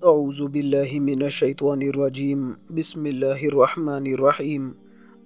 اعوذ باللہ من الشیطان الرجیم بسم اللہ الرحمن الرحیم۔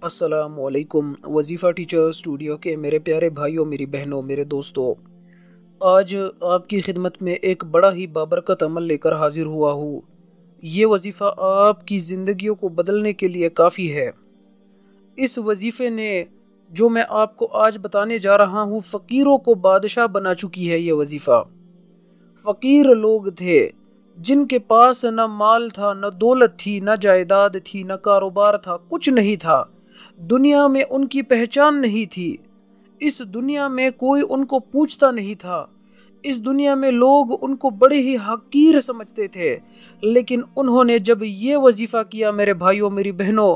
السلام علیکم وظیفہ ٹیچر اسٹوڈیو کے میرے پیارے بھائیوں، میری بہنوں، میرے دوستوں، آج آپ کی خدمت میں ایک بڑا ہی بابرکت عمل لے کر حاضر ہوا ہوں۔ یہ وظیفہ آپ کی زندگیوں کو بدلنے کے لیے کافی ہے۔ اس وظیفے نے جو میں آپ کو آج بتانے جا رہا ہوں، فقیروں کو بادشاہ بنا چکی ہے۔ یہ وظیفہ فقیر لوگ تھے جن کے پاس نہ مال تھا، نہ دولت تھی، نہ جائیداد تھی، نہ کاروبار تھا، کچھ نہیں تھا۔ دنیا میں ان کی پہچان نہیں تھی۔ اس دنیا میں کوئی ان کو پوچھتا نہیں تھا۔ اس دنیا میں لوگ ان کو بڑے ہی حقیر سمجھتے تھے، لیکن انہوں نے جب یہ وظیفہ کیا میرے بھائیوں، میری بہنوں،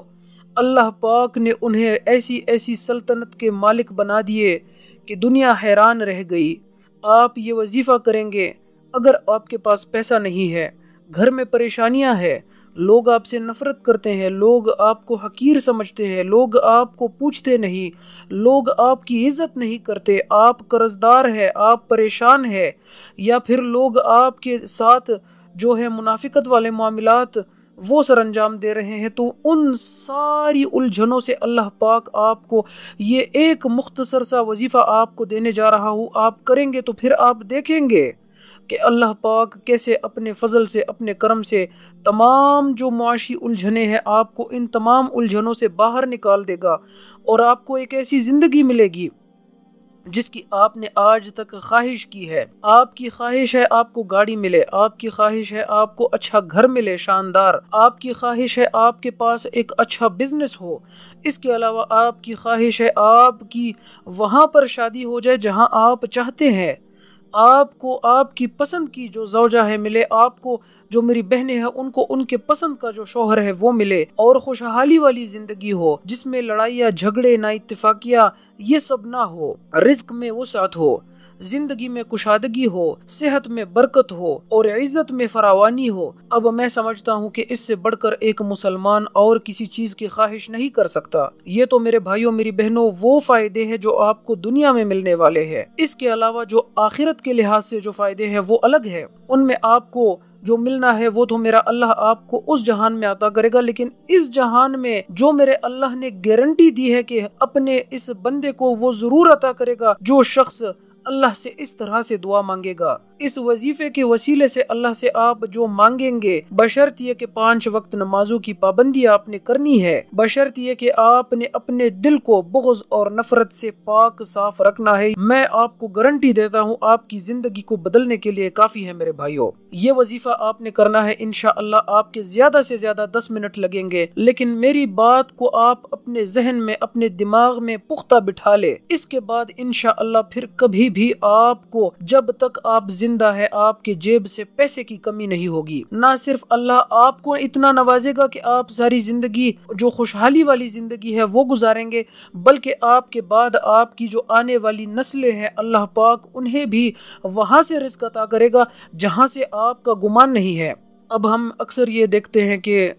اللہ پاک نے انہیں ایسی ایسی سلطنت کے مالک بنا دیے کہ دنیا حیران رہ گئی۔ آپ یہ وظیفہ کریں گے، اگر آپ کے پاس پیسہ نہیں ہے، گھر میں پریشانیاں ہیں، لوگ آپ سے نفرت کرتے ہیں، لوگ آپ کو حقیر سمجھتے ہیں، لوگ آپ کو پوچھتے نہیں، لوگ آپ کی عزت نہیں کرتے، آپ قرضدار ہیں، آپ پریشان ہیں، یا پھر لوگ آپ کے ساتھ جو ہے منافقت والے معاملات وہ سر انجام دے رہے ہیں، تو ان ساری الجھنوں سے اللہ پاک آپ کو یہ ایک مختصر سا وظیفہ آپ کو دینے جا رہا ہوں۔ آپ کریں گے تو پھر آپ دیکھیں گے کہ اللہ پاک کیسے اپنے فضل سے، اپنے کرم سے تمام جو معاشی الجھنیں ہیں، آپ کو ان تمام الجھنوں سے باہر نکال دے گا، اور آپ کو ایک ایسی زندگی ملے گی جس کی آپ نے آج تک خواہش کی ہے۔ آپ کی خواہش ہے آپ کو گاڑی ملے، آپ کی خواہش ہے آپ کو اچھا گھر ملے شاندار، آپ کی خواہش ہے آپ کے پاس ایک اچھا بزنس ہو، اس کے علاوہ آپ کی خواہش ہے آپ کی وہاں پر شادی ہو جائے جہاں آپ چاہتے ہیں، آپ کو آپ کی پسند کی جو زوجہ ہے ملے، آپ کو جو میری بہنیں ہیں ان کو ان کے پسند کا جو شوہر ہے وہ ملے، اور خوشحالی والی زندگی ہو جس میں لڑائیاں، جھگڑے، نا اتفاقیاں یہ سب نہ ہو، رزق میں وسعت ہو، زندگی میں کشادگی ہو، صحت میں برکت ہو، اور عزت میں فراوانی ہو۔ اب میں سمجھتا ہوں کہ اس سے بڑھ کر ایک مسلمان اور کسی چیز کی خواہش نہیں کر سکتا۔ یہ تو میرے بھائیوں، میری بہنوں، وہ فائدے ہیں جو آپ کو دنیا میں ملنے والے ہیں۔ اس کے علاوہ جو آخرت کے لحاظ سے جو فائدے ہیں وہ الگ ہیں، ان میں آپ کو جو ملنا ہے وہ تو میرا اللہ آپ کو اس جہان میں عطا کرے گا، لیکن اس جہان میں جو میرے اللہ نے گارنٹی دی ہے کہ اپنے اس بندے کو وہ ضرور عطا کرے گا جو شخص اللہ سے اس طرح سے دعا مانگے گا۔ اس وظیفے کے وسیلے سے اللہ سے آپ جو مانگیں گے، بشرط یہ کہ 5 وقت نمازوں کی پابندی آپ نے کرنی ہے، بشرط یہ کہ آپ نے اپنے دل کو بغض اور نفرت سے پاک صاف رکھنا ہے۔ میں آپ کو گارنٹی دیتا ہوں آپ کی زندگی کو بدلنے کے لیے کافی ہے میرے بھائیوں۔ یہ وظیفہ آپ نے کرنا ہے، انشاءاللہ آپ کے زیادہ سے زیادہ 10 منٹ لگیں گے، لیکن میری بات کو آپ اپنے ذہن میں، اپنے دماغ میں پختہ بٹھا لے۔ اس کے بعد انشاءاللہ پھر کبھی بھی آپ کو، جب تک آپ زندہ ہے، آپ کے جیب سے پیسے کی کمی نہیں ہوگی۔ نہ صرف اللہ آپ کو اتنا نوازے گا کہ آپ ساری زندگی جو خوشحالی والی زندگی ہے وہ گزاریں گے، بلکہ آپ کے بعد آپ کی جو آنے والی نسلیں ہیں، اللہ پاک انہیں بھی وہاں سے رزق عطا کرے گا جہاں سے آپ کا گمان نہیں ہے۔ اب ہم اکثر یہ دیکھتے ہیں کہ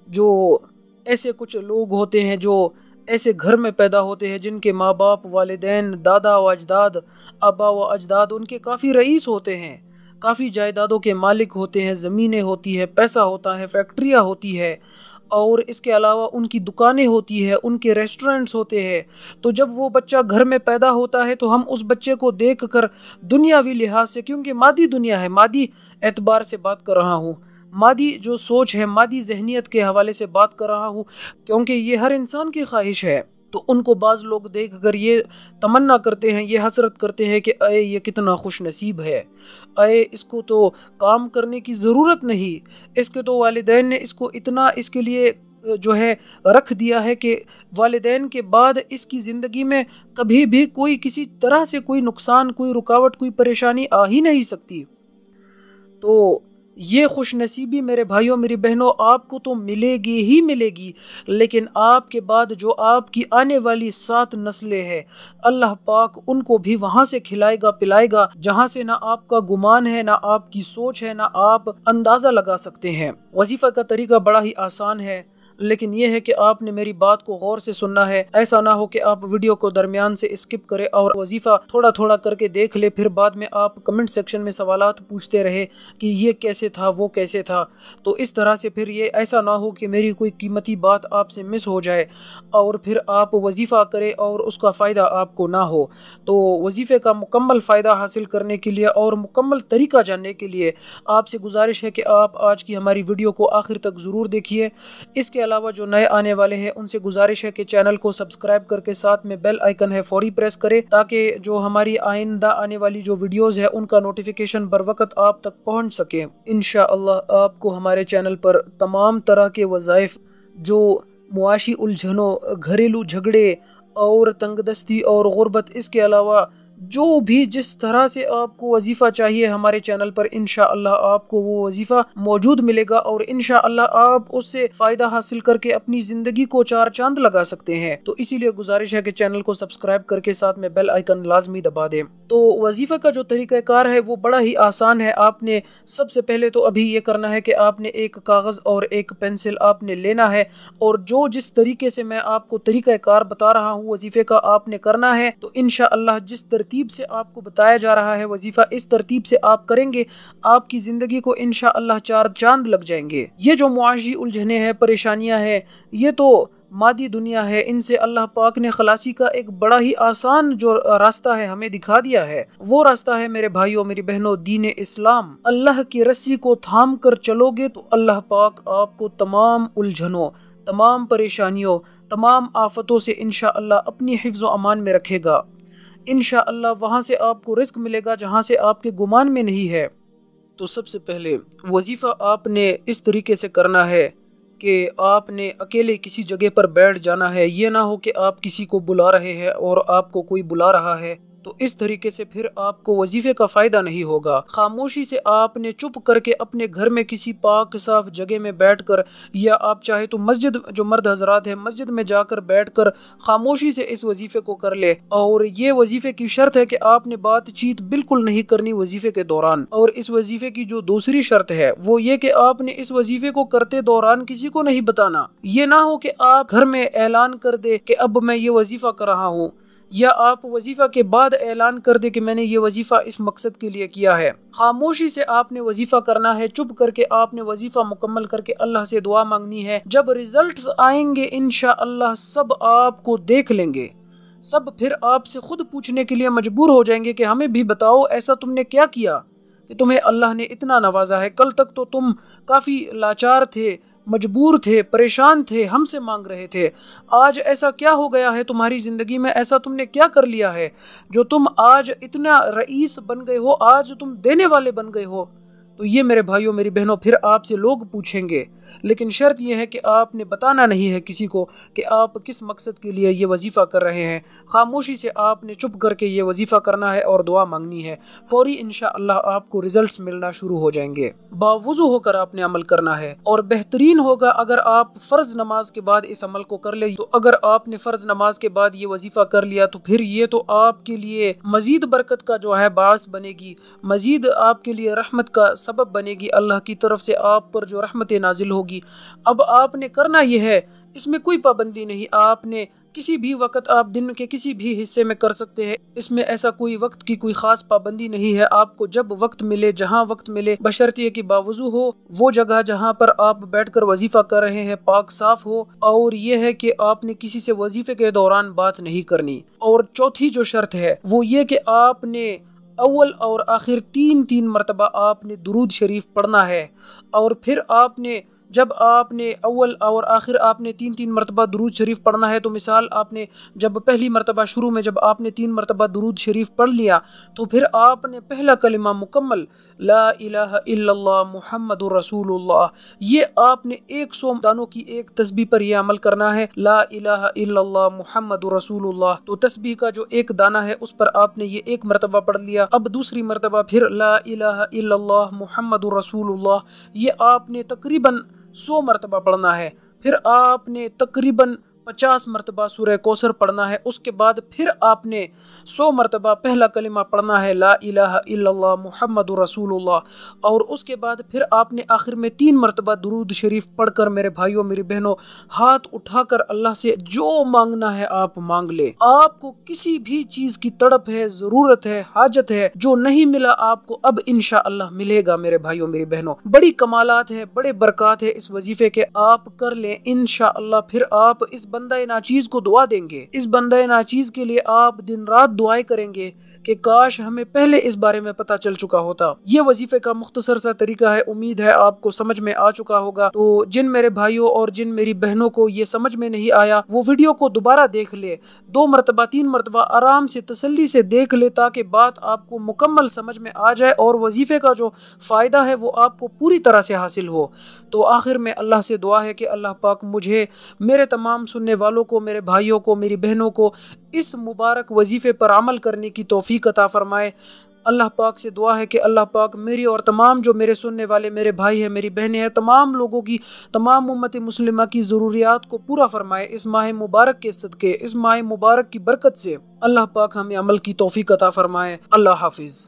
جو ایسے کچھ لوگ ہوتے ہیں جو ایسے گھر میں پیدا ہوتے ہیں جن کے ماں باپ، والدین، دادا و اجداد، آبا و اجداد ان کے کافی رئیس ہوتے ہیں، کافی جائیدادوں کے مالک ہوتے ہیں، زمینیں ہوتی ہے، پیسہ ہوتا ہے، فیکٹریاں ہوتی ہے، اور اس کے علاوہ ان کی دکانیں ہوتی ہے، ان کے ریسٹورنٹس ہوتے ہیں۔ تو جب وہ بچہ گھر میں پیدا ہوتا ہے تو ہم اس بچے کو دیکھ کر دنیاوی لحاظ سے، کیونکہ مادی دنیا ہے، مادی اعتبار سے بات کر رہا ہوں، مادی جو سوچ ہے، مادی ذہنیت کے حوالے سے بات کر رہا ہوں، کیونکہ یہ ہر انسان کی خواہش ہے، تو ان کو بعض لوگ دیکھ کر یہ تمنا کرتے ہیں، یہ حسرت کرتے ہیں کہ اے یہ کتنا خوش نصیب ہے، اے اس کو تو کام کرنے کی ضرورت نہیں، اس کے تو والدین نے اس کو اتنا اس کے لیے جو ہے رکھ دیا ہے کہ والدین کے بعد اس کی زندگی میں کبھی بھی کوئی کسی طرح سے کوئی نقصان، کوئی رکاوٹ، کوئی پریشانی آ ہی نہیں سکتی۔ تو یہ خوش نصیبی میرے بھائیوں، میری بہنوں، آپ کو تو ملے گی ہی ملے گی، لیکن آپ کے بعد جو آپ کی آنے والی 7 نسلیں ہیں، اللہ پاک ان کو بھی وہاں سے کھلائے گا، پلائے گا جہاں سے نہ آپ کا گمان ہے، نہ آپ کی سوچ ہے، نہ آپ اندازہ لگا سکتے ہیں۔ وظیفہ کا طریقہ بڑا ہی آسان ہے۔ لیکن یہ ہے کہ آپ نے میری بات کو غور سے سننا ہے، ایسا نہ ہو کہ آپ ویڈیو کو درمیان سے اسکپ کرے اور وظیفہ تھوڑا تھوڑا کر کے دیکھ لے، پھر بعد میں آپ کمنٹ سیکشن میں سوالات پوچھتے رہے کہ یہ کیسے تھا وہ کیسے تھا۔ تو اس طرح سے پھر یہ ایسا نہ ہو کہ میری کوئی قیمتی بات آپ سے مس ہو جائے اور پھر آپ وظیفہ کرے اور اس کا فائدہ آپ کو نہ ہو۔ تو وظیفے کا مکمل فائدہ حاصل کرنے کے لیے اور مکمل طریقہ جاننے کے لیے آپ سے گزارش ہے کہ آپ آج کی ہماری ویڈیو کو آخر تک ضرور دیکھیے۔ اس کے علاوہ جو نئے آنے والے ہیں ان سے گزارش ہے کہ چینل کو سبسکرائب کر کے ساتھ میں بیل آئیکن ہے فوری پریس کرے، تاکہ جو ہماری آئندہ آنے والی جو ویڈیوز ہے ان کا نوٹیفیکیشن بر وقت آپ تک پہنچ سکے۔ انشاءاللہ آپ کو ہمارے چینل پر تمام طرح کے وظائف، جو معاشی الجھنوں، گھریلو جھگڑے اور تنگ دستی اور غربت، اس کے علاوہ جو بھی جس طرح سے آپ کو وظیفہ چاہیے ہمارے چینل پر انشاءاللہ آپ کو وہ وظیفہ موجود ملے گا، اور انشاءاللہ آپ اس سے فائدہ حاصل کر کے اپنی زندگی کو چار چاند لگا سکتے ہیں۔ تو اسی لیے گزارش ہے کہ چینل کو سبسکرائب کر کے ساتھ میں بیل آئیکن لازمی دبا دیں۔ تو وظیفہ کا جو طریقہ کار ہے وہ بڑا ہی آسان ہے۔ آپ نے سب سے پہلے تو ابھی یہ کرنا ہے کہ آپ نے ایک کاغذ اور ایک پینسل آپ نے لینا ہے، اور جو جس طریقے سے میں آپ کو طریقہ کار بتا رہا ہوں وظیفے کا آپ نے کرنا ہے، تو انشاءاللہ جس ترتیب سے آپ کو بتایا جا رہا ہے وظیفہ، اس ترتیب سے آپ کریں گے، آپ کی زندگی کو انشاءاللہ چار چاند لگ جائیں گے۔ یہ جو معاشی الجھنیں ہیں، پریشانیاں ہیں، یہ تو مادی دنیا ہے، ان سے اللہ پاک نے خلاصی کا ایک بڑا ہی آسان جو راستہ ہے ہمیں دکھا دیا ہے۔ وہ راستہ ہے میرے بھائیوں میری بہنوں دین اسلام۔ اللہ کی رسی کو تھام کر چلو گے تو اللہ پاک آپ کو تمام الجھنوں، تمام پریشانیوں، تمام آفتوں سے انشاءاللہ اپنی حفظ و امان میں رکھے گا۔ انشاءاللہ وہاں سے آپ کو رزق ملے گا جہاں سے آپ کے گمان میں نہیں ہے۔ تو سب سے پہلے وظیفہ آپ نے اس طریقے سے کرنا ہے کہ آپ نے اکیلے کسی جگہ پر بیٹھ جانا ہے۔ یہ نہ ہو کہ آپ کسی کو بلا رہے ہیں اور آپ کو کوئی بلا رہا ہے، تو اس طریقے سے پھر آپ کو وظیفے کا فائدہ نہیں ہوگا۔ خاموشی سے آپ نے چپ کر کے اپنے گھر میں کسی پاک صاف جگہ میں بیٹھ کر، یا آپ چاہے تو مسجد، جو مرد حضرات ہیں مسجد میں جا کر بیٹھ کر خاموشی سے اس وظیفے کو کر لے۔ اور یہ وظیفے کی شرط ہے کہ آپ نے بات چیت بالکل نہیں کرنی وظیفے کے دوران۔ اور اس وظیفے کی جو دوسری شرط ہے وہ یہ کہ آپ نے اس وظیفے کو کرتے دوران کسی کو نہیں بتانا۔ یہ نہ ہو کہ آپ گھر میں اعلان کر دے کہ اب میں یہ وظیفہ کر رہا ہوں، یا آپ وظیفہ کے بعد اعلان کر دے کہ میں نے یہ وظیفہ اس مقصد کے لیے کیا ہے۔ خاموشی سے آپ نے وظیفہ کرنا ہے، چپ کر کے آپ نے وظیفہ مکمل کر کے اللہ سے دعا مانگنی ہے۔ جب ریزلٹس آئیں گے انشاءاللہ سب آپ کو دیکھ لیں گے، سب پھر آپ سے خود پوچھنے کے لیے مجبور ہو جائیں گے کہ ہمیں بھی بتاؤ ایسا تم نے کیا کیا کہ تمہیں اللہ نے اتنا نوازا ہے۔ کل تک تو تم کافی لاچار تھے، مجبور تھے، پریشان تھے، ہم سے مانگ رہے تھے، آج ایسا کیا ہو گیا ہے تمہاری زندگی میں، ایسا تم نے کیا کر لیا ہے جو تم آج اتنا رئیس بن گئے ہو، آج تم دینے والے بن گئے ہو۔ تو یہ میرے بھائیوں میری بہنوں پھر آپ سے لوگ پوچھیں گے، لیکن شرط یہ ہے کہ آپ نے بتانا نہیں ہے کسی کو کہ آپ کس مقصد کے لیے یہ وظیفہ کر رہے ہیں۔ خاموشی سے آپ نے چپ کر کے یہ وظیفہ کرنا ہے اور دعا مانگنی ہے، فوری انشاءاللہ آپ کو ریزلٹس ملنا شروع ہو جائیں گے۔ باوضو ہو کر آپ نے عمل کرنا ہے، اور بہترین ہوگا اگر آپ فرض نماز کے بعد اس عمل کو کر لیں۔ تو اگر آپ نے فرض نماز کے بعد یہ وظیفہ کر لیا تو پھر یہ تو آپ کے لیے مزید برکت کا جو ہے باعث بنے گی، مزید آپ کے لیے رحمت کا سبب بنے گی، اللہ کی طرف سے آپ پر جو رحمت نازل ہوگی۔ اب آپ نے کرنا یہ ہے، اس میں کوئی پابندی نہیں، آپ نے کسی بھی وقت، آپ دن کے کسی بھی حصے میں کر سکتے ہیں، اس میں ایسا کوئی وقت کی کوئی خاص پابندی نہیں ہے۔ آپ کو جب وقت ملے، جہاں وقت ملے، بشرطیہ کہ باوضو ہو، وہ جگہ جہاں پر آپ بیٹھ کر وظیفہ کر رہے ہیں پاک صاف ہو، اور یہ ہے کہ آپ نے کسی سے وظیفے کے دوران بات نہیں کرنی۔ اور چوتھی جو شرط ہے وہ یہ کہ آپ نے اول اور آخر تین مرتبہ آپ نے درود شریف پڑھنا ہے، اور پھر آپ نے جب آپ نے اول اور آخر آپ نے تین مرتبہ درود شریف پڑھنا ہے، تو مثال آپ نے جب پہلی مرتبہ شروع میں جب آپ نے 3 مرتبہ درود شریف پڑھ لیا، تو پھر آپ نے پہلا کلمہ مکمل لا الہ الا اللہ محمد رسول اللہ، یہ آپ نے 100 دانوں کی ایک تسبیح پر یہ عمل کرنا ہے، لا الہ الا اللہ محمد رسول اللہ۔ تو تسبیح کا جو ایک دانہ ہے اس پر آپ نے یہ 1 مرتبہ پڑھ لیا، اب دوسری مرتبہ پھر لا الہ الا اللہ محمد رسول اللہ، یہ آپ نے تقریباً 100 مرتبہ پڑھنا ہے، پھر آپ نے تقریباً 50 مرتبہ سورہ کوثر پڑھنا ہے، اس کے بعد پھر آپ نے 100 مرتبہ پہلا کلمہ پڑھنا ہے لا الہ الا اللہ محمد رسول اللہ، اور اس کے بعد پھر آپ نے آخر میں 3 مرتبہ درود شریف پڑھ کر میرے بھائیوں میری بہنوں ہاتھ اٹھا کر اللہ سے جو مانگنا ہے آپ مانگ لیں۔ آپ کو کسی بھی چیز کی تڑپ ہے، ضرورت ہے، حاجت ہے، جو نہیں ملا آپ کو اب انشاءاللہ ملے گا میرے بھائیوں میری بہنوں۔ بڑی کمالات ہے، بڑے برکات ہے اس وظیفے کے، آپ کر لیں انشاءاللہ۔ پھر آپ اس بندہ ناچیز کو دعا دیں گے، اس بندہ ناچیز کے لیے آپ دن رات دعائیں کریں گے کہ کاش ہمیں پہلے اس بارے میں پتہ چل چکا ہوتا۔ یہ وظیفے کا مختصر سا طریقہ ہے، امید ہے آپ کو سمجھ میں آ چکا ہوگا۔ تو جن میرے بھائیوں اور جن میری بہنوں کو یہ سمجھ میں نہیں آیا وہ ویڈیو کو دوبارہ دیکھ لے، 2 مرتبہ 3 مرتبہ آرام سے تسلی سے دیکھ لے، تاکہ بات آپ کو مکمل سمجھ میں آ جائے اور وظیفے کا جو فائدہ ہے وہ آپ کو پوری طرح سے حاصل ہو۔ تو آخر میں اللہ سے دعا ہے کہ اللہ پاک مجھے، میرے تمام سننے والوں کو، میرے بھائیوں کو، میری بہنوں کو اس مبارک وظیفے پر عمل کرنے کی توفیق عطا فرمائے۔ اللہ پاک سے دعا ہے کہ اللہ پاک میری اور تمام جو میرے سننے والے میرے بھائی ہیں، میری بہنیں ہیں، تمام لوگوں کی، تمام امت مسلمہ کی ضروریات کو پورا فرمائے اس ماہ مبارک کے صدقے، اس ماہ مبارک کی برکت سے۔ اللہ پاک ہمیں عمل کی توفیق عطا فرمائے۔ اللہ حافظ۔